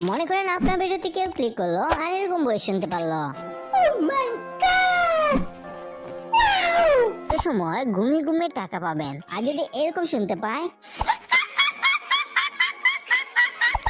মনে করেন আপনার ভিডিওতে কেউ ক্লিক করলো আর এরকম ভয়েস শুনতে পারলো। এই সময় ঘুমিয়ে ঘুমিয়ে টাকা পাবেন। আর যদি এরকম শুনতে পায়,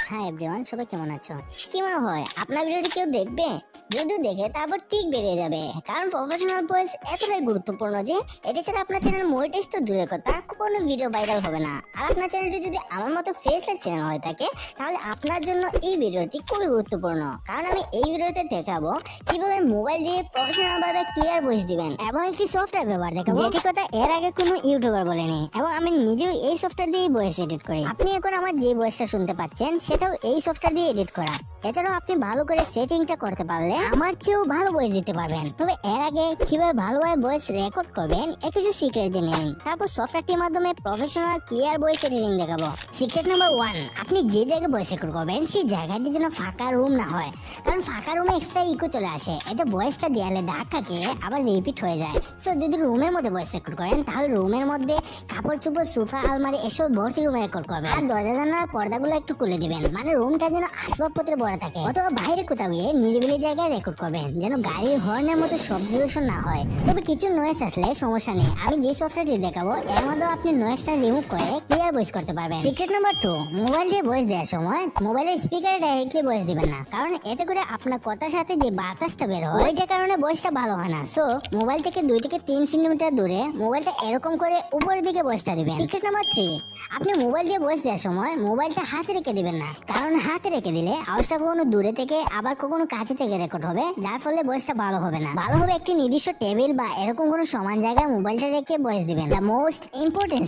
হ্যাঁ এভরিওয়ান, সবাই কেমন আছো? কি মনে হয় আপনার ভিডিওটি কেউ দেখবে? যদিও দেখে তারপর ঠিক বেরিয়ে যাবে, কারণ প্রফেশনাল ভয়েস এতটাই গুরুত্বপূর্ণ যে এটা ছাড়া আপনার চ্যানেল মনিটাইজ তো দূরের কথা, কোনো ভিডিও ভাইরাল হবে না। আর আপনার চ্যানেলটি যদি আমার মতো ফেসলেস চ্যানেল হয়ে থাকে, তাহলে আপনার জন্য এই ভিডিওটি খুবই গুরুত্বপূর্ণ, কারণ আমি এই ভিডিওতে দেখাবো কিভাবে মোবাইল দিয়ে প্রফেশনাল ভাবে ক্লিয়ার ভয়েস দিবেন এবং একটি সফটওয়্যার ব্যবহার দেখাবো, যেটি কথা এর আগে কোনো ইউটিউবার বলেনি, এবং আমি নিজেও এই সফটওয়্যার দিয়ে ভয়েস এডিট করি। আপনি এখন আমার যে ভয়েসটা শুনতে পাচ্ছেন সেটাও এই সফটওয়্যার দিয়ে এডিট করা। এছাড়াও আপনি ভালো করে সেটিংটা করতে পারলে আমার চেয়েও ভালো ভয়েস দিতে পারবেন। তবে এর আগে কিভাবে ভালোভাবে ভয়েস রেকর্ড করবেন এর কিছু সিক্রেট জেনে নিন, তারপর সফটওয়্যারটির মাধ্যমে প্রফেশনাল ক্লিয়ার ভয়েস এডিটিং দেখাবো। সিক্রেট নাম্বার 1, আপনি যে জায়গায় ভয়েস রেকর্ড করবেন সেই জায়গাটি যেন ফাঁকা রুম না হয়, কারণ ফাঁকা রুমে এক্সট্রা ইকো চলে আসে, এতে ভয়েসটা দেয়ালে ধাক্কা খেয়ে আবার রিপিট হয়ে যায়। সো যদি রুমের মধ্যে ভয়েস রেকর্ড করেন তাহলে রুমের মধ্যে কাপড় চোপড়, সোফা, আলমারি এসব ভর্তি রুমে রেকর্ড করবেন। আর দরজা জানালার পর্দাগুলো একটু খুলে দিবেন, মানে রুমটা যেন আসবাবপত্রে ভরা থাকে। অথবা বাইরে কোথাও গিয়ে নিরিবিলি জায়গায় রেকর্ড করবেন, যেন গাড়ির হর্নের মতো শব্দ দূষণ না হয়। তবে কিছু নয়েজ আসলে সমস্যা নেই, আমি যে সফটওয়্যারটি দেখাবো এর মধ্যে আপনি নয়েজটা রিমুভ করে ক্লিয়ার ভয়েস করতে পারবেন। সিক্রেট নাম্বার 2, মোবাইল দিয়ে ভয়েস দেওয়ার সময় মোবাইলের স্পিকারে ডাইরেক্টলি ভয়েস দিবেন না, কারণ এতে করে আপনার কথার সাথে যে বাতাসটা বের হয় ওইটার কারণে ভয়েসটা ভালো হয় না। সো মোবাইল থেকে 2 থেকে 3 সেন্টিমিটার দূরে মোবাইলটা এরকম করে উপরের দিকে ভয়েসটা দিবেন। সিক্রেট নাম্বার 3, আপনি মোবাইল দিয়ে ভয়েস দেওয়ার সময় মোবাইলটা হাতে রেখে দিবেন না, কারণ হাতে রেখে দিলে আওয়াজটা কখনো দূরে থেকে আবার কখনো কাছে থেকে রেকর্ড হবে, যার ফলে ভয়েসটা ভালো হবে না। ভালো হবে একটি নির্দিষ্ট টেবিল বা এরকম কোনো সমান জায়গায় মোবাইলটা রেখে ভয়েস দিবেন। The most important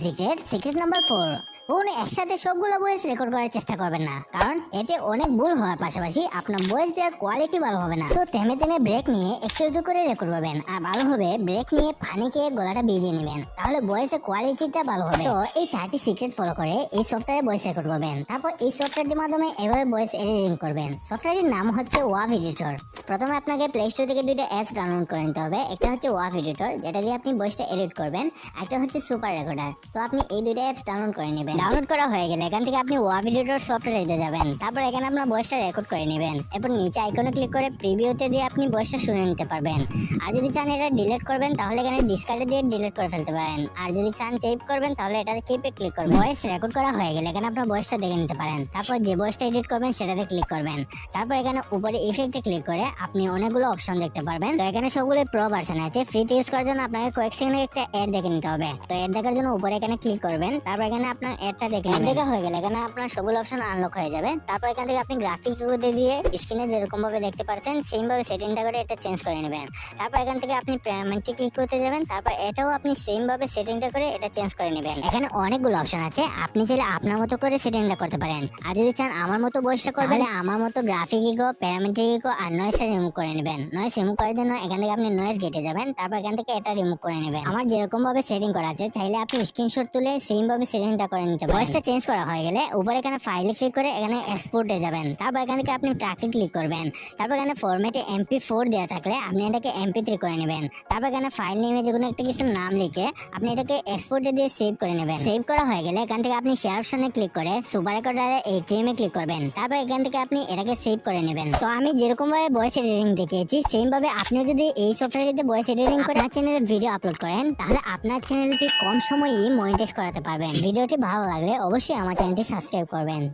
secret number 4, কখনো একসাথে সবগুলো ভয়েস রেকর্ড করার চেষ্টা করবেন না, কারণ এতে অনেক ভুল হওয়ার পাশাপাশি আপনার ভয়েস দেওয়ার কোয়ালিটি ভালো হবে না। সো থেমে থেমে ব্রেক নিয়ে একটু একটু করে রেকর্ড করবেন, আর ভালো হবে ব্রেক নিয়ে পানি খেয়ে গলাটা ভিজিয়ে নেবেন, তাহলে ভয়েসের কোয়ালিটিটা ভালো হবে। সো এই 4টি সিক্রেট ফলো করে এই সফটওয়্যারে ভয়েস রেকর্ড করবেন, তারপর এই সফটওয়্যারটির মাধ্যমে এভাবে ভয়েস এডিটিং করবেন। সফটওয়্যারটির নাম হচ্ছে ওয়াভ এডিটর। প্রথমে আপনাকে প্লে স্টোর থেকে 2টা অ্যাপস ডাউনলোড করে নিতে হবে। একটা হচ্ছে ওয়াভ এডিটর, যেটা দিয়ে আপনি ভয়েসটা এডিট করবেন, একটা হচ্ছে সুপার রেকর্ডার। তো আপনি এই 2টা অ্যাপস ডাউনলোড করে নেবেন। ডাউনলোড করা হয়ে গেলে এখান থেকে আপনি ওয়াভ এডিটর সফটওয়্যারে যাবেন, তারপর এখানে আপনার ভয়েসটা রেকর্ড করে নেবেন। এরপর নিচে আইকনে ক্লিক করে প্রিভিউতে দিয়ে আপনি ভয়েসটা শুনে নিতে পারবেন। আর যদি চান এটা ডিলিট করবেন তাহলে এখানে ডিসকার্ডে দিয়ে ডিলিট করে ফেলতে পারেন, আর যদি চান সেভ করবেন তাহলে এটাতে কিপে ক্লিক করবেন। ভয়েস রেকর্ড করা হয়ে গেলে এখানে আপনার ভয়েসটা দেখে নিতে পারেন, তারপর যে ভয়েসটা এডিট করবেন সেটাতে ক্লিক করবেন। তারপর এখানে উপরে ইফেক্টে ক্লিক করে আপনি অনেকগুলো অপশন দেখতে পারবেন। তো এখানে সবগুলো প্রো ভার্সন আছে, ফ্রিতে ইউজ করার জন্য আপনাকে কয়েক সেকেন্ডে একটা অ্যাড দেখে নিতে হবে। তো অ্যাড দেখার জন্য উপরে এখানে ক্লিক করবেন, তারপর এখানে আপনার অ্যাডটা দেখে দেখা হয়ে গেলে এখানে আপনার সবগুলো অপশন আনলক হয়ে যাবে। তারপর এখান থেকে আপনি গ্রাফিক্স দিয়ে স্ক্রিনে যেরকম ভাবে দেখতে পাচ্ছেন সেম ভাবে সেটিংটা করে এটা চেঞ্জ করে নেবেন। তারপর এখান থেকে আপনি পেমেন্টে ক্লিক করতে যাবেন, তারপর এটাও আপনি সেম ভাবে সেটিংটা করে এটা চেঞ্জ করে নেবেন। এখানে অনেকগুলো অপশন আছে, আপনি চাইলে আপনার মতো করে সেটিংটা করতে পারেন। আর যদি চান আমার মতো ভয়েসটা করবেন, তাহলে আমার মতো গ্রাফিক ইকো, প্যারামেট্রিক ইকো আর নয়েজটা রিমুভ করে নেবেন। নয়েজ রিমুভ করার জন্য এখান থেকে আপনি নয়েজ গেটে যাবেন, তারপর এখান থেকে এটা রিমুভ করে নেবেন। আমার যেরকম ভাবে সেটিং করা আছে চাইলে আপনি স্ক্রিনশট তুলে সেম ভাবে সেটিংটা করে নিতে পারেন। ভয়েসটা চেঞ্জ করা হয়ে গেলে উপরে এখানে ফাইলে ক্লিক করে এখানে এক্সপোর্টে যাবেন, তারপর এখান থেকে আপনি ট্র্যাকে ক্লিক করবেন। তারপর এখানে ফরম্যাটে MP4 দেওয়া থাকলে আপনি এটাকে MP3 করে নেবেন। তারপর এখানে ফাইল নেমে যে কোনো একটা কিছু নাম লিখে আপনি এটাকে এক্সপোর্টে দিয়ে সেভ করে নেবেন। সেভ করা হয়ে গেলে এখান থেকে আপনি শেয়ার অপশনে ক্লিক করে সুপার রেকর্ডারে ATM এ ক্লিক করবেন, তারপর এখান থেকে আপনি এটাকে সেভ করে নেবেন। তো আমি যেরকম ভাবে ভয়েস এডিটিং দেখিয়েছি সেম ভাবে আপনিও যদি এই সফটওয়্যারে ভয়েস এডিটিং করে আপনার চ্যানেলে ভিডিও আপলোড করেন, তাহলে আপনার চ্যানেলটি কম সময়েই মনিটাইজ করাতে পারবেন। ভিডিওটি ভালো লাগলে অবশ্যই আমার চ্যানেলটি সাবস্ক্রাইব করবেন।